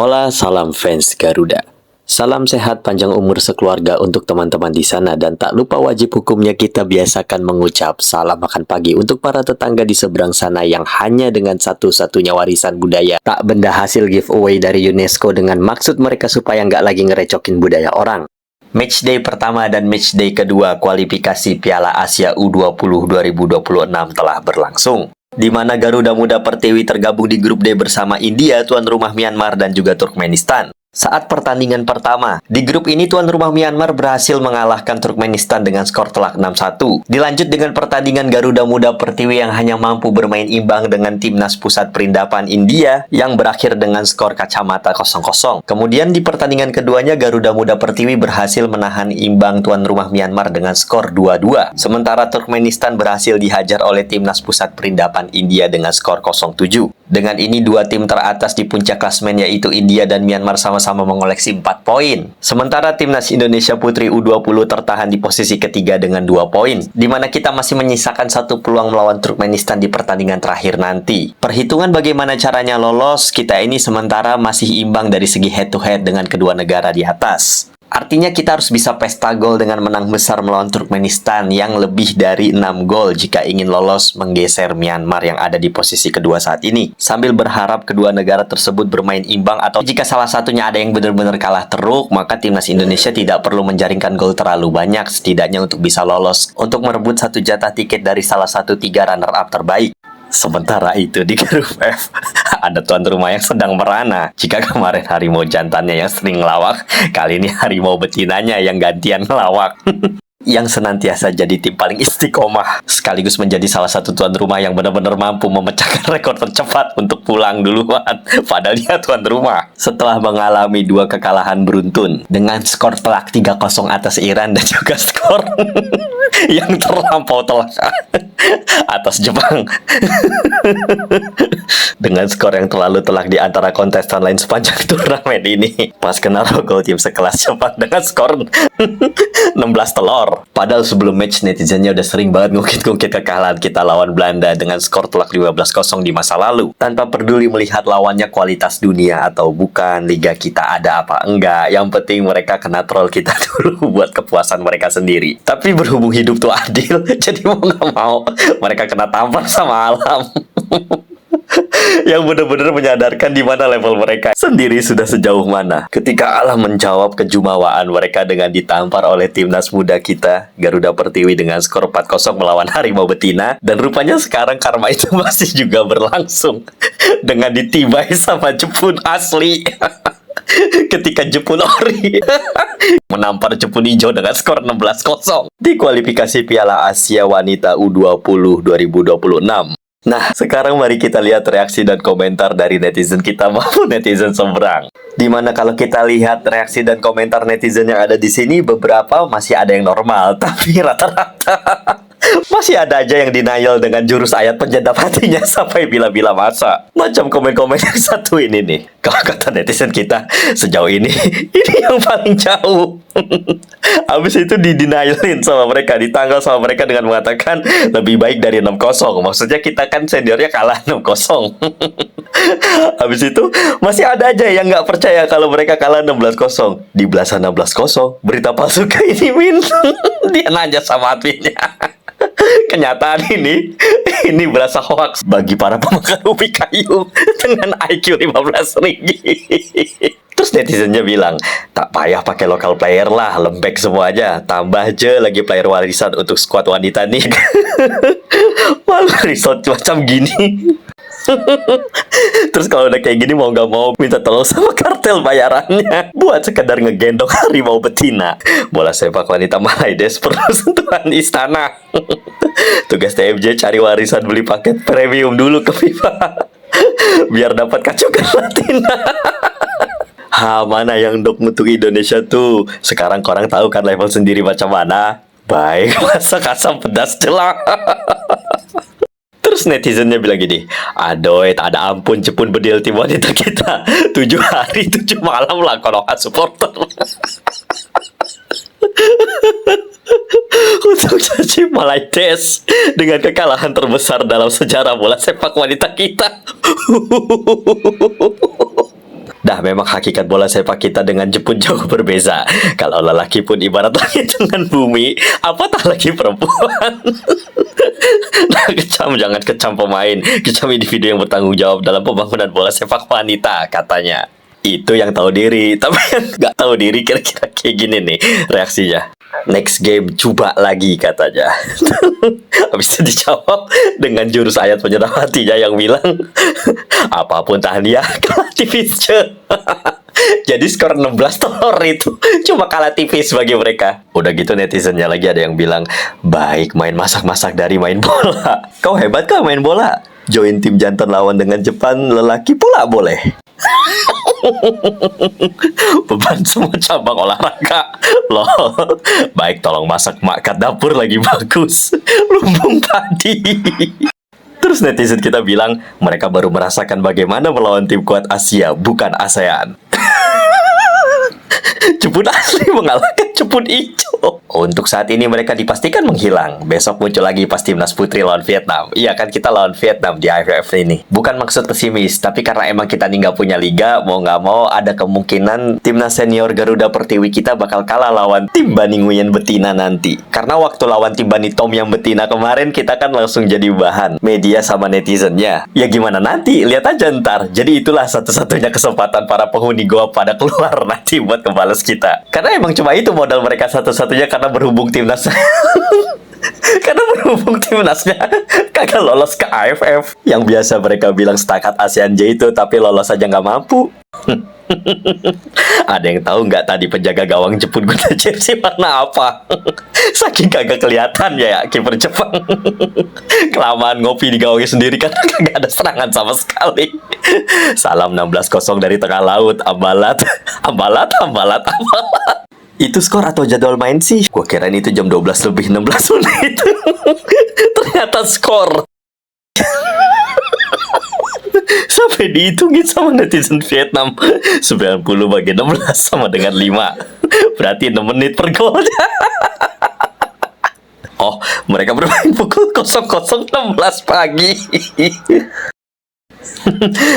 Hola, salam fans Garuda. Salam sehat panjang umur sekeluarga untuk teman-teman di sana dan tak lupa wajib hukumnya kita biasakan mengucap salam makan pagi untuk para tetangga di seberang sana yang hanya dengan satu-satunya warisan budaya tak benda hasil giveaway dari UNESCO dengan maksud mereka supaya nggak lagi ngerecokin budaya orang. Matchday pertama dan matchday kedua kualifikasi Piala Asia U20 2026 telah berlangsung, di mana Garuda Muda Pertiwi tergabung di grup D bersama India, tuan rumah Myanmar, dan juga Turkmenistan. Saat pertandingan pertama, di grup ini tuan rumah Myanmar berhasil mengalahkan Turkmenistan dengan skor telak 6-1. Dilanjut dengan pertandingan Garuda Muda Pertiwi yang hanya mampu bermain imbang dengan timnas pusat perindapan India yang berakhir dengan skor kacamata 0-0. Kemudian di pertandingan keduanya Garuda Muda Pertiwi berhasil menahan imbang tuan rumah Myanmar dengan skor 2-2. Sementara Turkmenistan berhasil dihajar oleh timnas pusat perindapan India dengan skor 0-7. Dengan ini dua tim teratas di puncak klasmen yaitu India dan Myanmar sama-sama mengoleksi 4 poin. Sementara timnas Indonesia Putri U20 tertahan di posisi ketiga dengan 2 poin, di mana kita masih menyisakan satu peluang melawan Turkmenistan di pertandingan terakhir nanti. Perhitungan bagaimana caranya lolos, kita ini sementara masih imbang dari segi head-to-head dengan kedua negara di atas. Artinya kita harus bisa pesta gol dengan menang besar melawan Turkmenistan yang lebih dari 6 gol jika ingin lolos menggeser Myanmar yang ada di posisi kedua saat ini. Sambil berharap kedua negara tersebut bermain imbang atau jika salah satunya ada yang benar-benar kalah teruk, maka timnas Indonesia tidak perlu menjaringkan gol terlalu banyak setidaknya untuk bisa lolos untuk merebut satu jatah tiket dari salah satu 3 runner-up terbaik. Sementara itu di grup F ada tuan rumah yang sedang merana. Jika kemarin harimau jantannya yang sering ngelawak, kali ini harimau betinanya yang gantian ngelawak. Yang senantiasa jadi tim paling istiqomah, sekaligus menjadi salah satu tuan rumah yang benar-benar mampu memecahkan rekor tercepat untuk pulang duluan. Padahal dia tuan rumah. Setelah mengalami 2 kekalahan beruntun dengan skor telak 3-0 atas Iran dan juga skor yang terlampau telak atas Jepang. Dengan skor yang terlalu telak di antara kontestan lain sepanjang turnamen ini, pas kena rogol tim sekelas Jepang dengan skor 16 telur. Padahal sebelum match netizennya udah sering banget ngungkit-ngungkit kekalahan kita lawan Belanda dengan skor telak 15-0 di masa lalu, tanpa peduli melihat lawannya kualitas dunia atau bukan, liga kita ada apa enggak, yang penting mereka kena troll kita dulu buat kepuasan mereka sendiri. Tapi berhubung hidup tuh adil, jadi mau gak mau mereka kena tampar sama alam. Yang benar-benar menyadarkan di mana level mereka sendiri sudah sejauh mana. Ketika Allah menjawab kejumawaan mereka dengan ditampar oleh timnas muda kita, Garuda Pertiwi dengan skor 4-0 melawan harimau betina, dan rupanya sekarang karma itu masih juga berlangsung dengan ditibai sama Jepun asli. Ketika Jepun ori menampar Jepun hijau dengan skor 16-0 di kualifikasi Piala Asia Wanita U20 2026. Nah, sekarang mari kita lihat reaksi dan komentar dari netizen kita maupun netizen seberang. Dimana kalau kita lihat reaksi dan komentar netizen yang ada di sini, beberapa masih ada yang normal, tapi rata-rata masih ada aja yang denial dengan jurus ayat penjendap hatinya sampai bila-bila masa. Macam komen-komen yang satu ini nih. Kalau kata netizen kita, sejauh ini yang paling jauh. Habis itu di-denialin sama mereka, ditanggal sama mereka dengan mengatakan lebih baik dari 6-0. Maksudnya kita kan seniornya kalah 6-0. Habis itu masih ada aja yang nggak percaya kalau mereka kalah 16-0. Di belasan 16-0, berita palsu kayak ini, Min. Dia nanya sama adminnya. Kenyataan ini berasa hoax bagi para pemakan ubi kayu dengan IQ 15 ringgit. Terus netizennya bilang, tak payah pakai local player lah, lembek semua aja. Tambah aja lagi player warisan untuk skuad wanita nih. Malah resort macam gini. Terus kalau udah kayak gini mau gak mau minta tolong sama kartel bayarannya buat sekedar ngegendong harimau betina. Bola sepak wanita Malaides perlu sentuhan istana. Tugas TMJ cari warisan beli paket premium dulu ke FIFA biar dapat kacukan Latina. Mana yang dok untuk Indonesia tuh. Sekarang korang tahu kan level sendiri macam mana. Baik, masak asam pedas jelas. Terus netizennya bilang gini, adoy, tak ada ampun Jepun bedil tim wanita kita. 7 hari 7 malam lah konoha supporter. Untuk caci Malaides dengan kekalahan terbesar dalam sejarah bola sepak wanita kita. Dah, memang hakikat bola sepak kita dengan Jepun jauh berbeza. Kalau lelaki pun ibarat langit dengan bumi, apatah lagi perempuan. Nah, kecam, jangan kecam pemain, kecam individu yang bertanggung jawab dalam pembangunan bola sepak wanita, katanya. Itu yang tahu diri, tapi yang nggak tahu diri kira-kira kayak gini nih reaksinya. Next game coba lagi, katanya. Habis itu dijawab dengan jurus ayat penyerah hatinya yang bilang, apapun tahniah kalah tipis. Jadi skor 16 telur itu cuma kalah tipis bagi mereka. Udah gitu netizennya lagi ada yang bilang, baik main masak-masak dari main bola. Kau hebat kah main bola? Join tim jantan lawan dengan Jepang lelaki pula boleh. Beban semua cabang olahraga. Loh, baik tolong masak mak kat dapur lagi bagus. Lumbung padi. Terus netizen kita bilang, mereka baru merasakan bagaimana melawan tim kuat Asia, bukan ASEAN. Jepun asli mengalahkan Jepun hijau. Untuk saat ini mereka dipastikan menghilang. Besok muncul lagi pas timnas putri lawan Vietnam. Iya kan, kita lawan Vietnam di AFF ini. Bukan maksud pesimis, tapi karena emang kita nih nggak punya liga, mau nggak mau ada kemungkinan timnas senior Garuda Pertiwi kita bakal kalah lawan tim Bani Nguyen betina nanti. Karena waktu lawan tim Bani Tom yang betina kemarin, kita kan langsung jadi bahan media sama netizennya. Ya gimana nanti, lihat aja ntar. Jadi itulah satu-satunya kesempatan para penghuni gua pada keluar nanti buat kebales kita. Karena emang cuma itu modal mereka satu-satunya, karena berhubung timnas karena berhubung timnasnya kagak lolos ke AFF. Yang biasa mereka bilang setakat ASEAN J itu, tapi lolos aja nggak mampu. Ada yang tahu nggak tadi penjaga gawang Jepun guna jersey warna apa? Saking kagak kelihatan ya kiper Jepang. Kelamaan ngopi di gawangnya sendiri karena kagak ada serangan sama sekali. Salam 16-0 dari tengah laut. Ambalat, ambalat, ambalat, ambalat. Itu skor atau jadwal main sih? Gua kirain itu jam 12 lebih 16 menit. Ternyata skor. Sampai dihitungin sama netizen Vietnam, 90 bagi 16 sama dengan 5. Berarti 6 menit per golnya. Oh, mereka bermain pukul 00.16 pagi.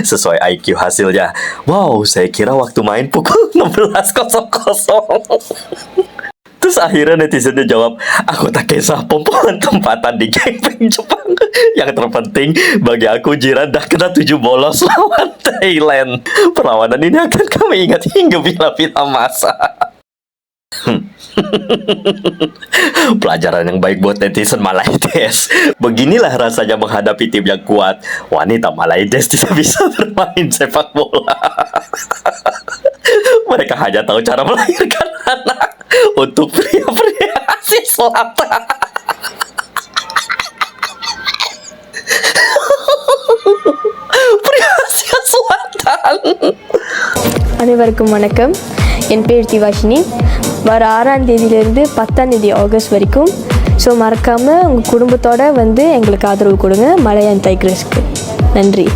Sesuai IQ hasilnya. Wow, saya kira waktu main pukul 16.00. Terus akhirnya netizennya jawab, aku tak kisah pompoan tempatan di gengpeng Jepang. Yang terpenting bagi aku Jiran dah kena 7 bolos lawan Thailand. Perlawanan ini akan kami ingat hingga bila-bila masa. Pelajaran yang baik buat netizen Malaides. Beginilah rasanya menghadapi tim yang kuat. Wanita Malaides tidak bisa bermain sepak bola. Mereka hanya tahu cara melahirkan anak untuk pria-pria Asia Selatan. Pria Asia Selatan. அனைவருக்கும் வணக்கம். என் பேர் திவாஷினி. வர 6ஆம் தேதியிலிருந்து 10ஆம் தேதி ஆகஸ்ட் வரைக்கும் ஸோ மறக்காமல் உங்கள் குடும்பத்தோடு வந்து எங்களுக்கு ஆதரவு கொடுங்க மலையான் டைக்ரஸ்க்கு. நன்றி.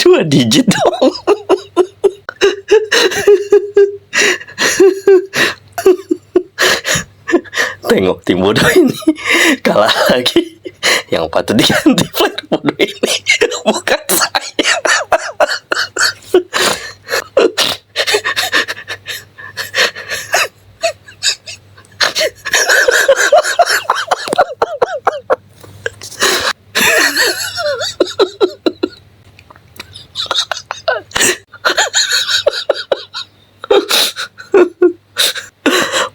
Dua digit dong. Tengok tim bodoh ini kalah lagi. Yang patut diganti player bodoh ini bukan saya.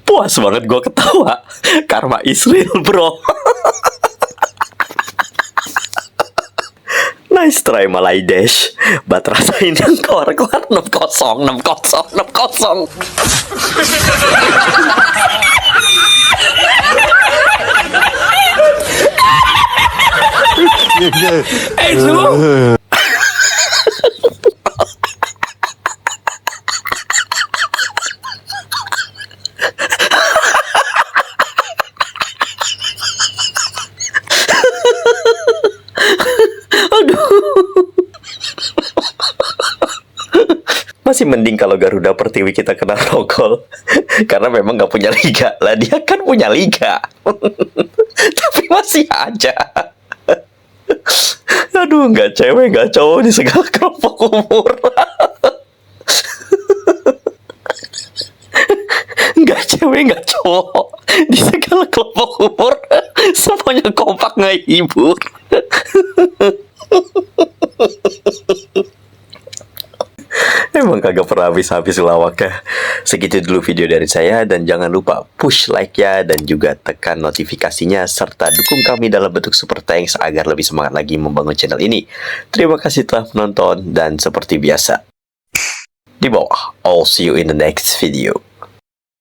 Puas banget gue ketawa. Karma Israel, bro. Nice try Malaidesh. Bat rasain yang keluar-keluar 6-0, 6-0, 6-0. Hey, Zulu. masih mending kalau Garuda Pertiwi kita kena rogol. Karena memang nggak punya liga. Lah dia kan punya liga. Tapi masih aja. Aduh, nggak cewek, nggak cowok di segala kelompok umur. Nggak cewek, nggak cowok di segala kelompok umur. Semuanya kompak ngehibur. Emang kagak pernah habis-habis lawaknya. Segitu dulu video dari saya, dan jangan lupa push like ya, dan juga tekan notifikasinya, serta dukung kami dalam bentuk super thanks agar lebih semangat lagi membangun channel ini. Terima kasih telah menonton, dan seperti biasa di bawah, I'll see you in the next video.